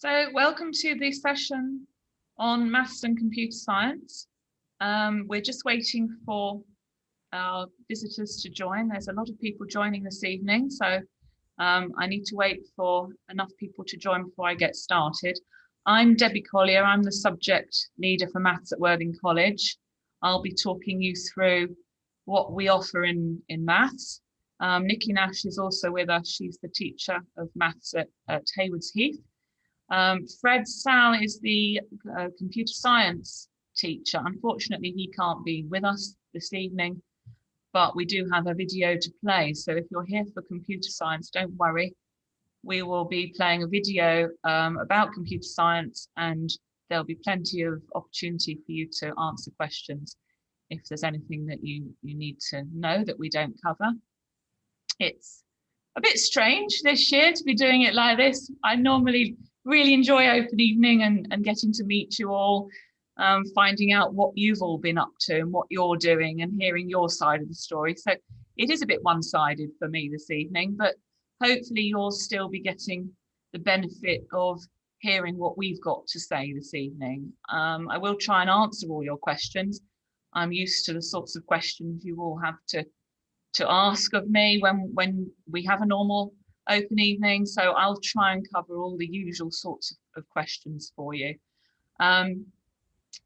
So welcome to the session on maths and computer science. We're just waiting for our visitors to join. There's a lot of people joining this evening, so I need to wait for enough people to join before I get started. I'm Debbie Collier. I'm the subject leader for maths at Worthing College. I'll be talking you through what we offer in maths. Nikki Nash is also with us. She's the teacher of maths at Haywards Heath. Fred Sal is the computer science teacher. Unfortunately, he can't be with us this evening, but we do have a video to play. So if you're here for computer science, don't worry. We will be playing a video about computer science, and there'll be plenty of opportunity for you to answer questions if there's anything that you need to know that we don't cover. It's a bit strange this year to be doing it like this. I normally really enjoy open evening and getting to meet you all, finding out what you've all been up to and what you're doing and hearing your side of the story. So it is a bit one-sided for me this evening, but hopefully you'll still be getting the benefit of hearing what we've got to say this evening. I will try and answer all your questions. I'm used to the sorts of questions you all have to ask of me when we have a normal open evening, so I'll try and cover all the usual sorts of questions for you.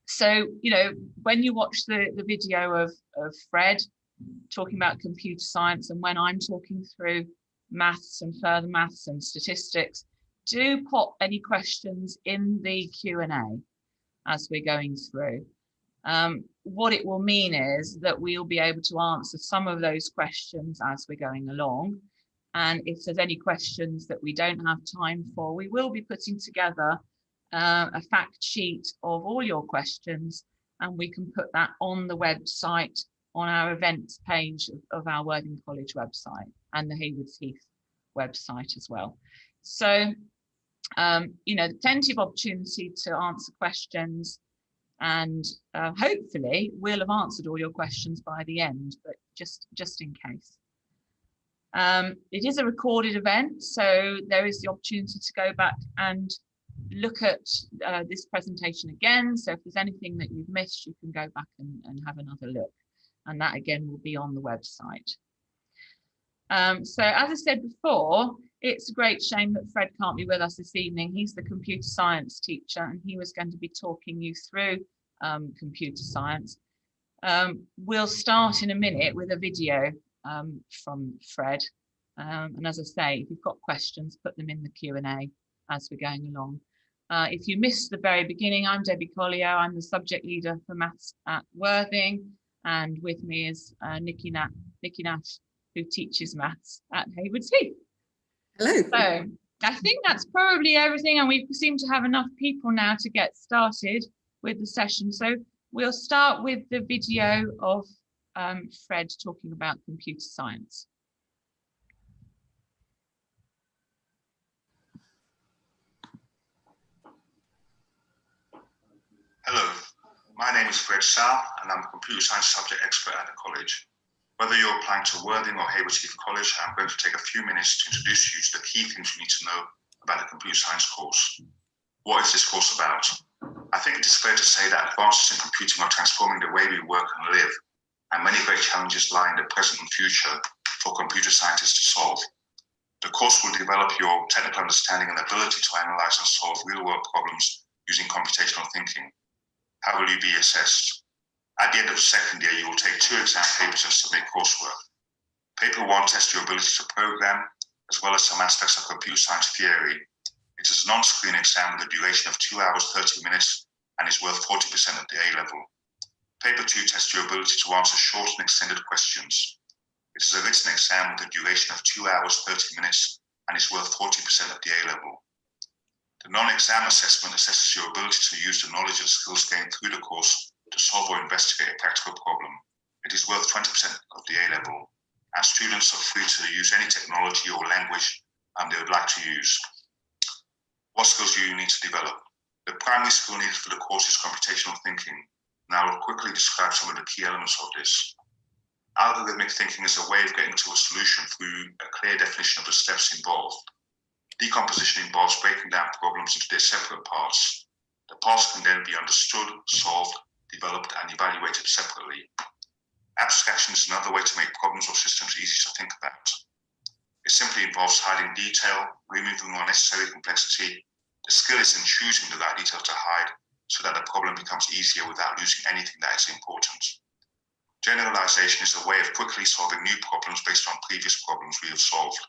So, you know, when you watch the video of Fred talking about computer science and when I'm talking through maths and further maths and statistics, do pop any questions in the Q&A as we're going through. What it will mean is that we'll be able to answer some of those questions as we're going along. And if there's any questions that we don't have time for, we will be putting together a fact sheet of all your questions, and we can put that on the website, on our events page of our Worthing College website and the Haywards Heath website as well. So, you know, plenty of opportunity to answer questions, and hopefully we'll have answered all your questions by the end, but just in case. It is a recorded event, so there is the opportunity to go back and look at this presentation again. So if there's anything that you've missed, you can go back and have another look, and that again will be on the website. So as I said before, it's a great shame that Fred can't be with us this evening. He's the computer science teacher, and he was going to be talking you through computer science. We'll start in a minute with a video from Fred. And as I say, if you've got questions, put them in the Q&A as we're going along. If you missed the very beginning, I'm Debbie Collier. I'm the subject leader for maths at Worthing, and with me is Nikki Nash, who teaches maths at Haywards Heath. Hello. So I think that's probably everything, and we seem to have enough people now to get started with the session. So we'll start with the video of Fred talking about computer science. Hello, my name is Fred Sal, and I'm a computer science subject expert at the college. Whether you're applying to Worthing or Haywards Heath College, I'm going to take a few minutes to introduce you to the key things you need to know about the computer science course. What is this course about? I think it is fair to say that advances in computing are transforming the way we work and live, and many great challenges lie in the present and future for computer scientists to solve. The course will develop your technical understanding and ability to analyze and solve real-world problems using computational thinking. How will you be assessed? At the end of the second year, you will take 2 exam papers and submit coursework. Paper 1 tests your ability to program, as well as some aspects of computer science theory. It is a non-screen exam with a duration of 2 hours, 30 minutes, and is worth 40% of the A-level. Paper 2 tests your ability to answer short and extended questions. It is a written exam with a duration of 2 hours, 30 minutes, and is worth 40% of the A-level. The non-exam assessment assesses your ability to use the knowledge and skills gained through the course to solve or investigate a practical problem. It is worth 20% of the A-level, and students are free to use any technology or language they would like to use. What skills do you need to develop? The primary skill needed for the course is computational thinking, and I will quickly describe some of the key elements of this. Algorithmic thinking is a way of getting to a solution through a clear definition of the steps involved. Decomposition involves breaking down problems into their separate parts. The parts can then be understood, solved, developed, and evaluated separately. Abstraction is another way to make problems or systems easy to think about. It simply involves hiding detail, removing unnecessary complexity. The skill is in choosing the right detail to hide so that the problem becomes easier without losing anything that is important. Generalization is a way of quickly solving new problems based on previous problems we have solved.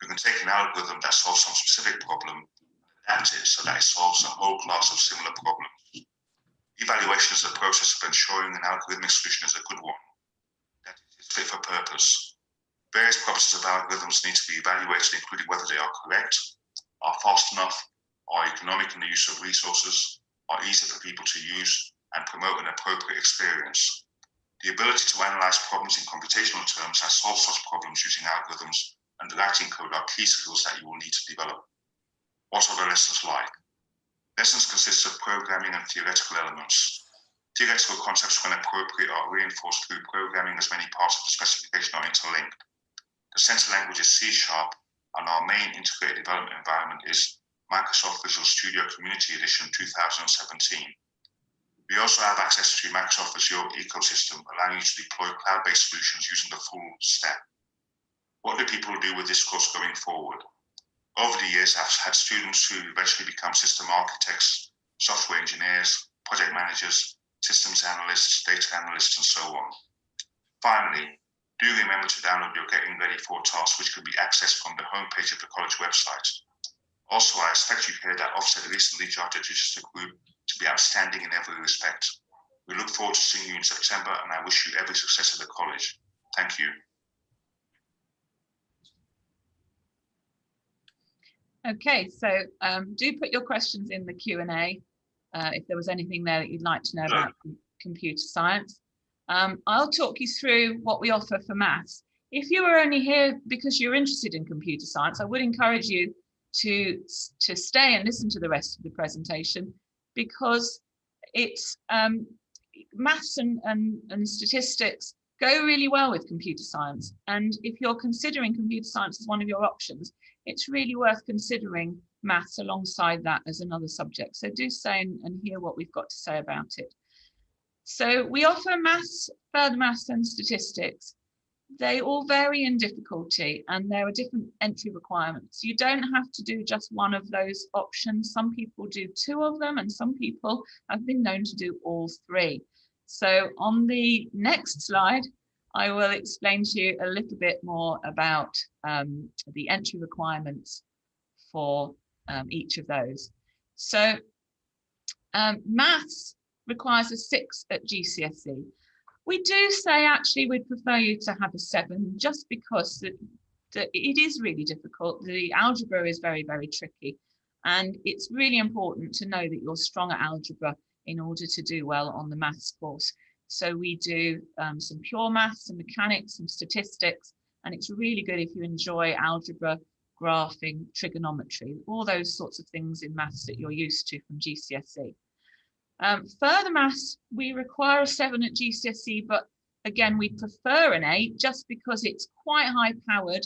We can take an algorithm that solves some specific problem and adapt it so that it solves a whole class of similar problems. Evaluation is the process of ensuring an algorithmic solution is a good one, that it is fit for purpose. Various properties of algorithms need to be evaluated, including whether they are correct, are fast enough, are economic in the use of resources, are easy for people to use, and promote an appropriate experience. The ability to analyze problems in computational terms and solve such problems using algorithms and writing code are key skills that you will need to develop. What are the lessons like? Lessons consist of programming and theoretical elements. Theoretical concepts, when appropriate, are reinforced through programming as many parts of the specification are interlinked. The center language is C#, and our main integrated development environment is Microsoft Visual Studio Community Edition 2017. We also have access to Microsoft Azure ecosystem, allowing you to deploy cloud-based solutions using the full stack. What do people do with this course going forward? Over the years, I've had students who eventually become system architects, software engineers, project managers, systems analysts, data analysts, and so on. Finally, do remember to download your Getting Ready for task, which can be accessed from the homepage of the college website. Also, I expect you heard that Ofsted recently charged the Chichester Group to be outstanding in every respect. We look forward to seeing you in September, and I wish you every success at the college. Thank you. Okay, so do put your questions in the Q&A if there was anything there that you'd like to know about computer science. I'll talk you through what we offer for maths. If you are only here because you're interested in computer science, I would encourage you to stay and listen to the rest of the presentation, because it's maths and statistics go really well with computer science. And if you're considering computer science as one of your options, it's really worth considering maths alongside that as another subject. So do stay and hear what we've got to say about it. So we offer maths, further maths and statistics. They all vary in difficulty and there are different entry requirements. You don't have to do just one of those options. Some people do two of them and some people have been known to do all three. So on the next slide, I will explain to you a little bit more about the entry requirements for each of those. So maths requires a 6 at GCSE. We do say actually we'd prefer you to have a 7 just because it is really difficult. The algebra is very, very tricky. And it's really important to know that you're strong at algebra in order to do well on the maths course. So we do some pure maths, some mechanics, some statistics, and it's really good if you enjoy algebra, graphing, trigonometry, all those sorts of things in maths that you're used to from GCSE. Further maths, we require a 7 at GCSE, but again, we prefer an 8 just because it's quite high powered.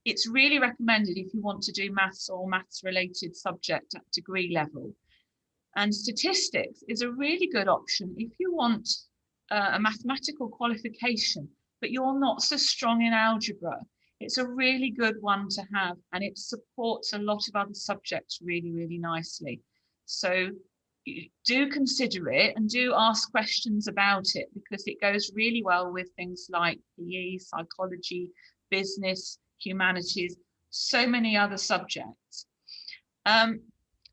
It's really recommended if you want to do maths or maths related subject at degree level. And statistics is a really good option if you want a mathematical qualification, but you're not so strong in algebra. It's a really good one to have, and it supports a lot of other subjects really, really nicely. So do consider it and do ask questions about it, because it goes really well with things like PE, psychology, business, humanities, so many other subjects.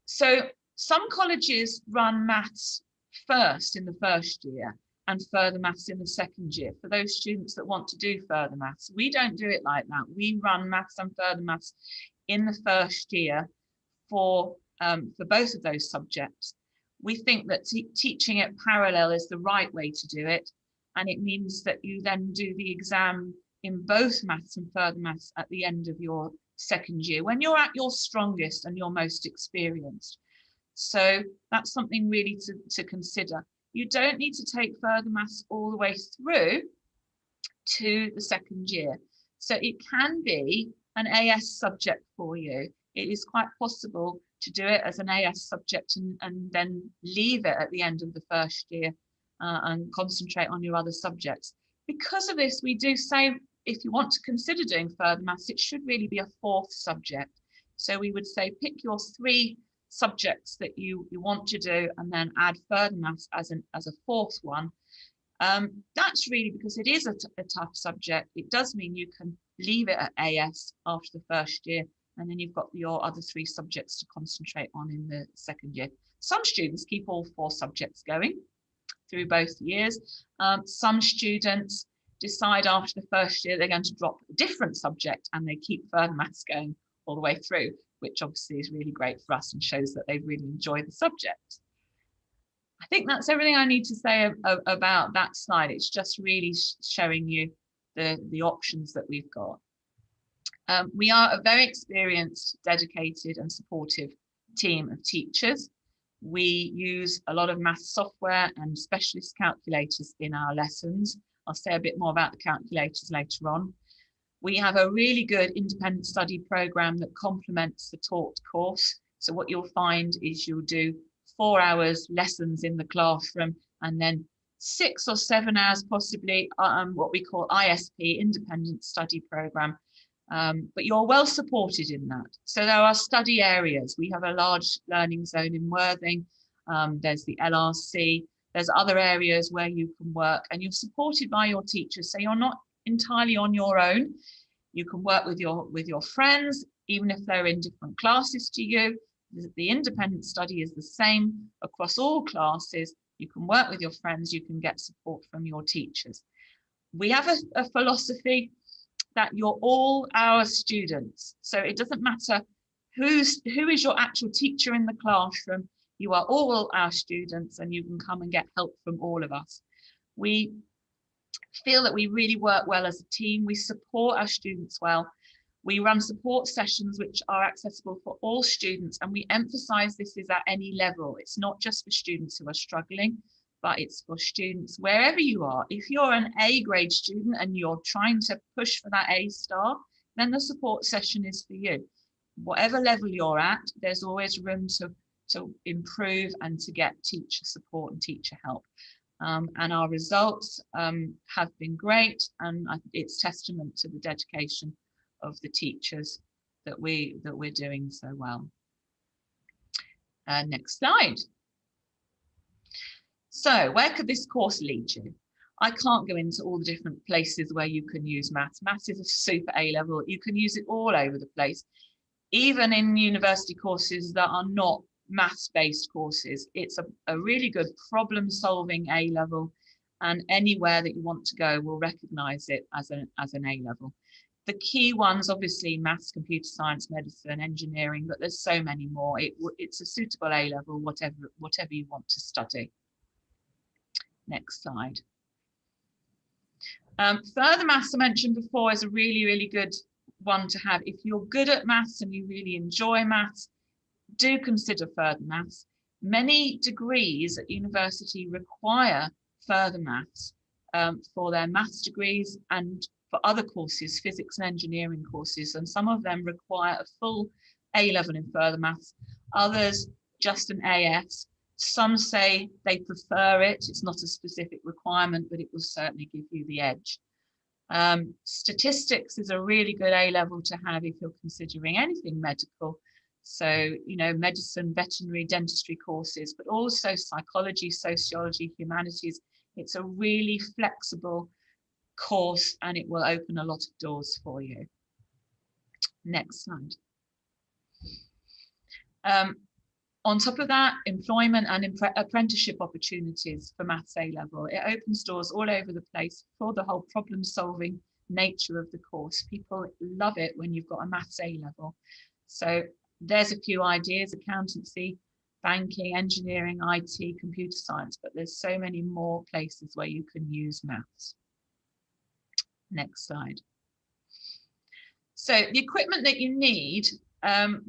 So some colleges run maths first in the first year and further maths in the second year for those students that want to do further maths. We don't do it like that. We run maths and further maths in the first year for both of those subjects. We think that teaching it parallel is the right way to do it, and it means that you then do the exam in both maths and further maths at the end of your second year when you're at your strongest and your most experienced. So that's something really to consider. You don't need to take further maths all the way through to the second year. So it can be an AS subject for you. It is quite possible to do it as an AS subject and then leave it at the end of the first year and concentrate on your other subjects. Because of this, we do say, if you want to consider doing further maths, it should really be a fourth subject. So we would say pick your 3 subjects that you want to do and then add further maths as a fourth one. That's really because it is a tough subject. It does mean you can leave it at AS after the first year, and then you've got your other 3 subjects to concentrate on in the second year. Some students keep all 4 subjects going through both years. Some students decide after the first year they're going to drop a different subject and they keep further maths going all the way through, which obviously is really great for us and shows that they really enjoy the subject. I think that's everything I need to say about that slide. It's just really showing you the options that we've got. We are a very experienced, dedicated and supportive team of teachers. We use a lot of math software and specialist calculators in our lessons. I'll say a bit more about the calculators later on. We have a really good independent study program that complements the taught course. So what you'll find is you'll do 4 hours lessons in the classroom and then 6 or 7 hours possibly what we call ISP, independent study program. But you're well supported in that. So there are study areas. We have a large learning zone in Worthing. There's the LRC. There's other areas where you can work and you're supported by your teachers. So you're not entirely on your own. You can work with your friends, even if they're in different classes to you. The independent study is the same across all classes. You can work with your friends. You can get support from your teachers. We have a philosophy that you're all our students. So it doesn't matter who is your actual teacher in the classroom. You are all our students and you can come and get help from all of us. We feel that we really work well as a team. We support our students well. We run support sessions which are accessible for all students, and we emphasize this is at any level. It's not just for students who are struggling, but it's for students wherever you are. If you're an A grade student and you're trying to push for that A star, then the support session is for you. Whatever level you're at, there's always room to improve and to get teacher support and teacher help. And our results have been great, and it's testament to the dedication of the teachers that we're doing so well. Next slide. So where could this course lead you? I can't go into all the different places where you can use maths. Maths is a super A level. You can use it all over the place, even in university courses that are not maths-based courses. It's a really good problem-solving A level, and anywhere that you want to go will recognise it as an A level. The key ones, obviously, maths, computer science, medicine, engineering, but there's so many more. It's a suitable A level, whatever you want to study. Next slide. Further maths, I mentioned before, is a really, really good one to have. If you're good at maths and you really enjoy maths, do consider further maths. Many degrees at university require further maths for their maths degrees and for other courses, physics and engineering courses, and some of them require a full A level in further maths, others just an AS. Some say they prefer it. It's not a specific requirement, but it will certainly give you the edge. Statistics is a really good A level to have if you're considering anything medical. So, you know, medicine, veterinary, dentistry courses, but also psychology, sociology, humanities. It's a really flexible course and it will open a lot of doors for you. Next slide. On top of that, employment and apprenticeship opportunities for Maths A level. It opens doors all over the place for the whole problem-solving nature of the course. People love it when you've got a Maths A level. So there's a few ideas: accountancy, banking, engineering, IT, computer science, but there's so many more places where you can use maths. Next slide. So the equipment that you need,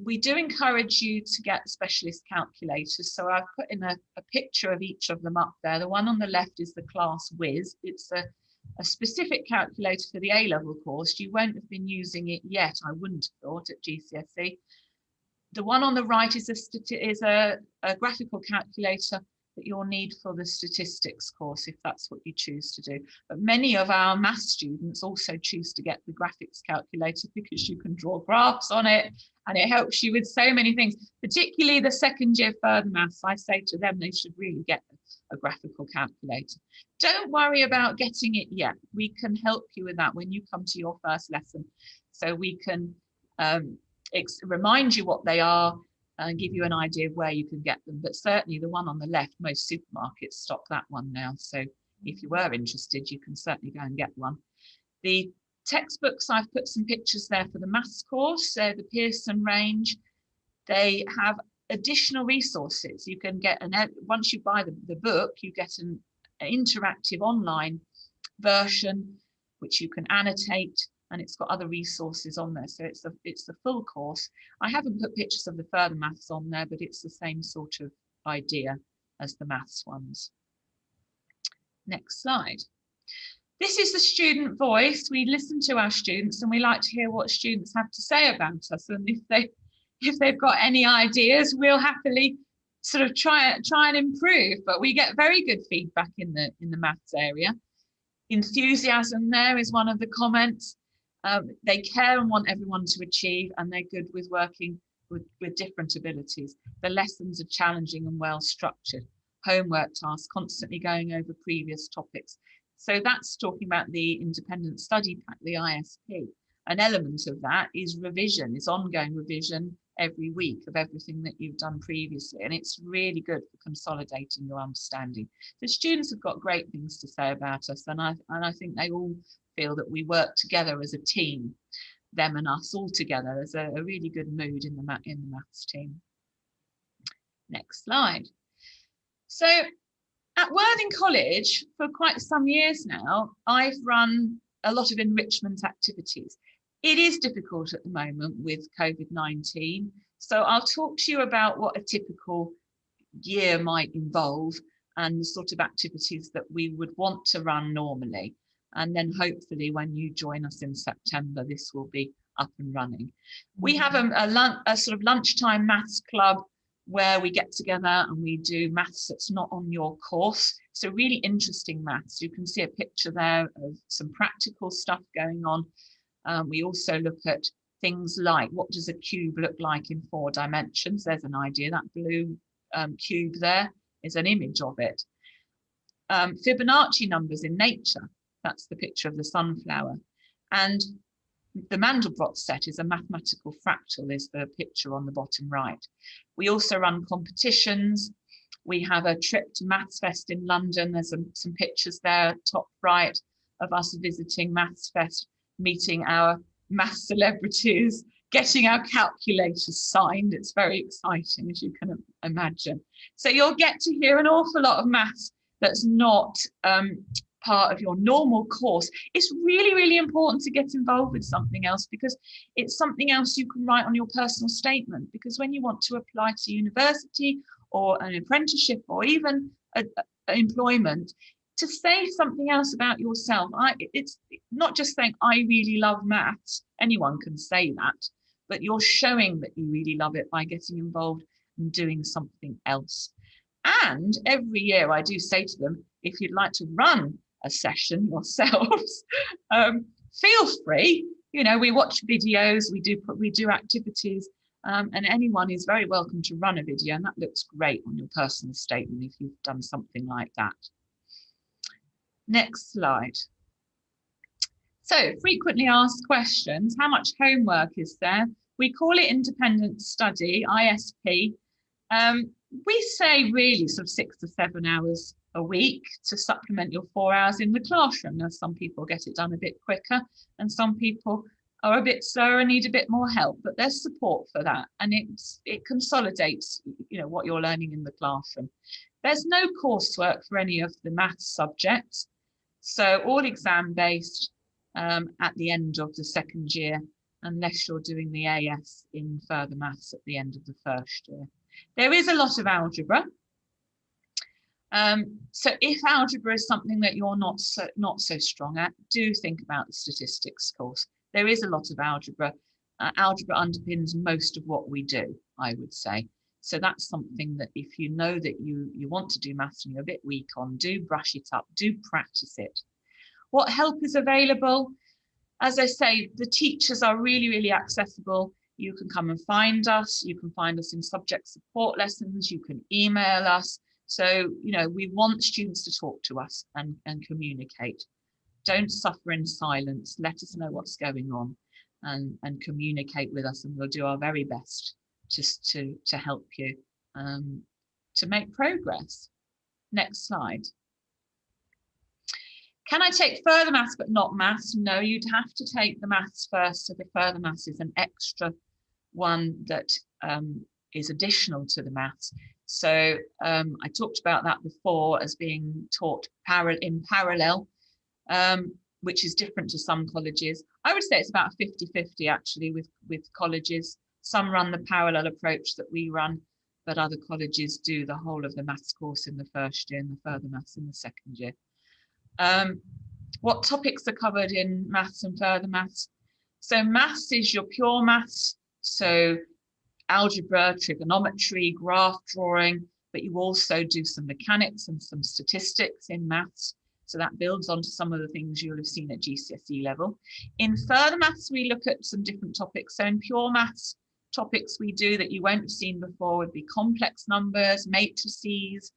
we do encourage you to get specialist calculators. So I've put in a picture of each of them up there. The one on the left is the Class Whiz. It's a specific calculator for the A-level course. You won't have been using it yet, I wouldn't have thought, at GCSE. The one on the right is a graphical calculator that you'll need for the statistics course, if that's what you choose to do. But many of our math students also choose to get the graphics calculator because you can draw graphs on it and it helps you with so many things, particularly the second year further maths. I say to them, they should really get a graphical calculator. Don't worry about getting it yet. We can help you with that when you come to your first lesson. So we can remind you what they are and give you an idea of where you can get them. But certainly the one on the left, most supermarkets stock that one now. So if you were interested, you can certainly go and get one. The textbooks, I've put some pictures there for the maths course. So the Pearson range, they have additional resources. You can get, once you buy the book, you get an interactive online version, which you can annotate, and it's got other resources on there. So it's the full course. I haven't put pictures of the further maths on there, but it's the same sort of idea as the maths ones. Next slide. This is the student voice. We listen to our students and we like to hear what students have to say about us. And if they've got any ideas, we'll happily sort of try and improve. But we get very good feedback in the maths area. Enthusiasm there is one of the comments. They care and want everyone to achieve, and they're good with working with different abilities. The lessons are challenging and well structured. Homework tasks, constantly going over previous topics. So that's talking about the independent study pack, the ISP. An element of that is revision, is ongoing revision every week of everything that you've done previously. And it's really good for consolidating your understanding. The students have got great things to say about us, and I think they all feel that we work together as a team, them and us all together. There's a really good mood in the maths team. Next slide. So at Worthing College, for quite some years now, I've run a lot of enrichment activities. It is difficult at the moment with COVID-19. So I'll talk to you about what a typical year might involve and the sort of activities that we would want to run normally. And then hopefully when you join us in September, this will be up and running. We have a sort of lunchtime maths club where we get together and we do maths that's not on your course. So really interesting maths. You can see a picture there of some practical stuff going on. We also look at things like, what does a cube look like in 4 dimensions? There's an idea. That blue cube there is an image of it. Fibonacci numbers in nature. That's the picture of the sunflower. And the Mandelbrot set is a mathematical fractal, is the picture on the bottom right. We also run competitions. We have a trip to Maths Fest in London. There's some pictures there, top right, of us visiting Maths Fest, meeting our math celebrities, getting our calculators signed. It's very exciting, as you can imagine. So you'll get to hear an awful lot of maths that's not part of your normal course. It's really, really important to get involved with something else, because it's something else you can write on your personal statement. Because when you want to apply to university or an apprenticeship or even employment, to say something else about yourself, it's not just saying, I really love maths. Anyone can say that, but you're showing that you really love it by getting involved and doing something else. And every year I do say to them, if you'd like to run a session yourselves, feel free. You know, we watch videos, we do activities, and anyone is very welcome to run a video, and that looks great on your personal statement if you've done something like that. Next slide. So, frequently asked questions. How much homework is there? We call it independent study, ISP. We say really sort of 6 to 7 hours a week to supplement your 4 hours in the classroom. Now, some people get it done a bit quicker and some people are a bit slower and need a bit more help, but there's support for that, and it consolidates, you know, what you're learning in the classroom. There's no coursework for any of the maths subjects, so all exam based at the end of the second year, unless you're doing the AS in further maths at the end of the first year. There is a lot of algebra. So if algebra is something that you're not so strong at, do think about the statistics course. There is a lot of algebra. Algebra underpins most of what we do, I would say. So that's something that if you know that you want to do maths and you're a bit weak on, do brush it up, do practice it. What help is available? As I say, the teachers are really, really accessible. You can come and find us. You can find us in subject support lessons. You can email us. So, you know, we want students to talk to us and communicate. Don't suffer in silence. Let us know what's going on and communicate with us, and we'll do our very best just to help you to make progress. Next slide. Can I take further maths but not maths? No, you'd have to take the maths first. So the further maths is an extra one that is additional to the maths. So I talked about that before as being taught in parallel, which is different to some colleges. I would say it's about 50-50 actually with colleges. Some run the parallel approach that we run, but other colleges do the whole of the maths course in the first year and the further maths in the second year. What topics are covered in maths and further maths? So maths is your pure maths, so algebra, trigonometry, graph drawing, but you also do some mechanics and some statistics in maths. So that builds onto some of the things you'll have seen at GCSE level. In further maths, we look at some different topics. So in pure maths, topics we do that you won't have seen before would be complex numbers, matrices,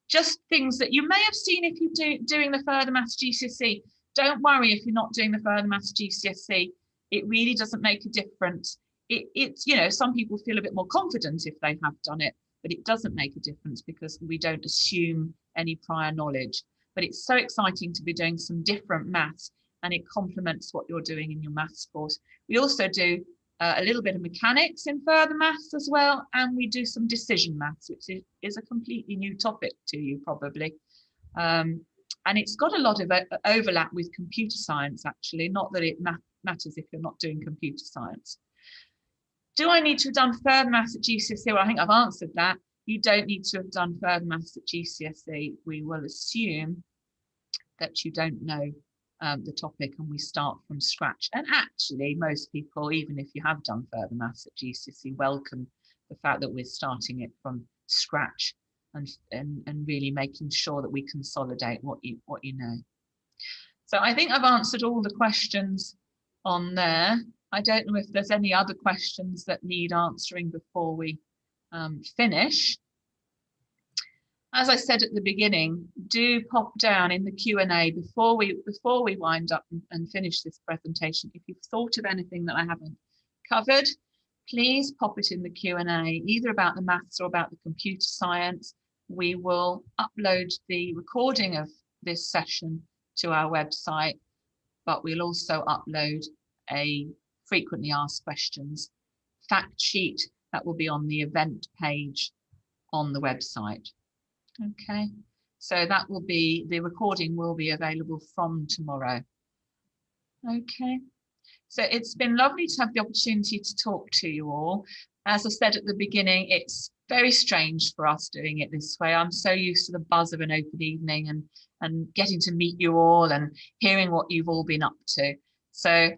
just things that you may have seen if you're doing the further maths GCSE. Don't worry if you're not doing the further maths GCSE. It really doesn't make a difference. It's, you know, some people feel a bit more confident if they have done it, but it doesn't make a difference because we don't assume any prior knowledge. But it's so exciting to be doing some different maths, and it complements what you're doing in your maths course. We also do a little bit of mechanics in further maths as well, and we do some decision maths, which is a completely new topic to you probably. And it's got a lot of overlap with computer science actually, not that it matters if you're not doing computer science. Do I need to have done further maths at GCSE? Well, I think I've answered that. You don't need to have done further maths at GCSE. We will assume that you don't know the topic and we start from scratch. And actually, most people, even if you have done further maths at GCSE, welcome the fact that we're starting it from scratch and really making sure that we consolidate what you know. So I think I've answered all the questions on there. I don't know if there's any other questions that need answering before we finish. As I said at the beginning, do pop down in the Q&A before we wind up and finish this presentation. If you've thought of anything that I haven't covered, please pop it in the Q&A, either about the maths or about the computer science. We will upload the recording of this session to our website, but we'll also upload a frequently asked questions fact sheet that will be on the event page on the website. Okay, so that will be, the recording will be available from tomorrow. Okay, so it's been lovely to have the opportunity to talk to you all. As I said at the beginning, it's very strange for us doing it this way. I'm so used to the buzz of an open evening and getting to meet you all and hearing what you've all been up to. So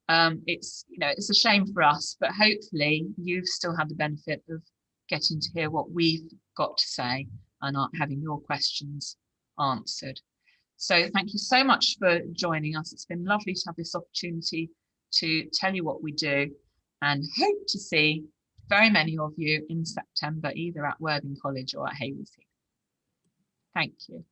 it's, you know, it's a shame for us, but hopefully you've still had the benefit of getting to hear what we've got to say and having your questions answered. So thank you so much for joining us. It's been lovely to have this opportunity to tell you what we do, and hope to see very many of you in September, either at Worthing College or at Hayward Heath. Thank you.